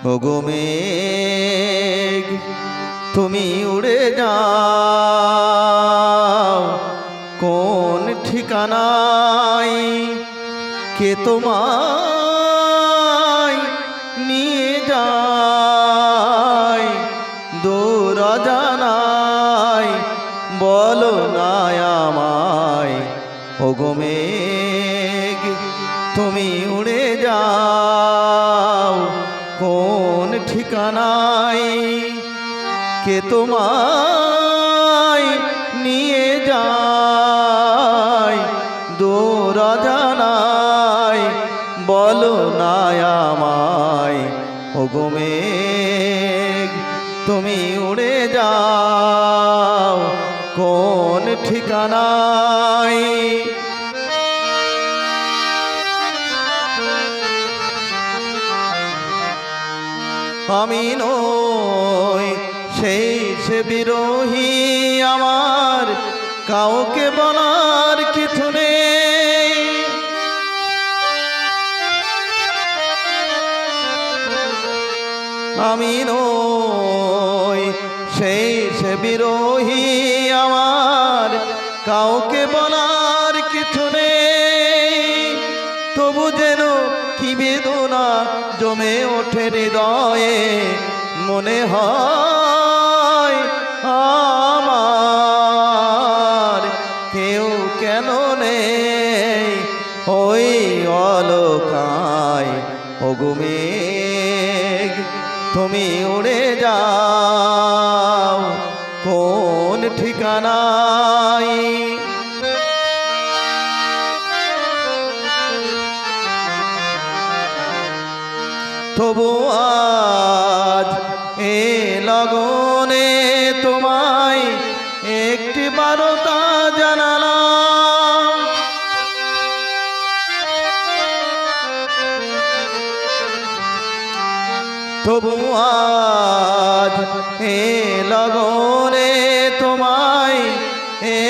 ওগো মেঘ তুমি উড়ে যাও কোন ঠিকানায়, কে তোমায় নিয়ে যায় দূর অজানায়, বলো না আমায়। ওগো মেঘ তুমি উড়ে যাও কোন ঠিকানায়, কে তোমায় নিয়ে যায় দূর অজানায়, বলো না আমায়। ওগো মেঘ তুমি উড়ে যাও কোন ঠিকানায়। আমি নই সেই সে বিরোহী, আমার কাউকে বলার কিছু নেই। আমি নই সেই সে বিরোহী, আমার কাউকে বলার কিছু নেই। তবু যেন কি বেদনা জমে ওঠে হৃদয়ে, মনে হয় আমার কেউ কেন নেই ওই অলোকায়। ওগো মেঘ তুমি উড়ে যাও কোন ঠিকানায়। তবু আজ এ লগনে তোমায় একটি বারতা জানালাম, তবু আজ এ লগনে তোমায়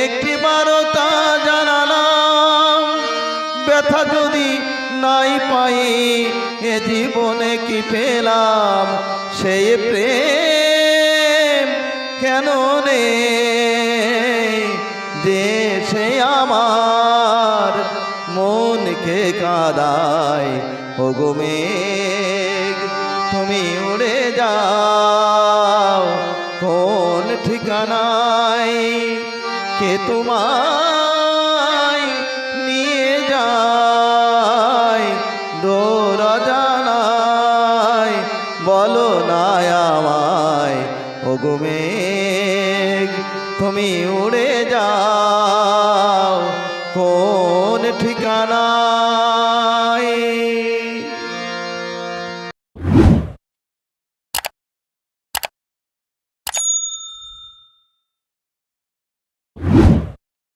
একটি বারতা জানালাম। ব্যথা যদি নাই পাই এ জীবনে কি পেলাম, সেই প্রেম কেন নেই যে সে আমার মনকে কাঁদায়। ওগো মেঘ তুমি উড়ে যাও কোন ঠিকানায়, কে তোমায় নিয়ে যায় দূর অজানায়, বলো না আমায়। ওগো মেঘ তুমি উড়ে যাও কোন ঠিকানায়।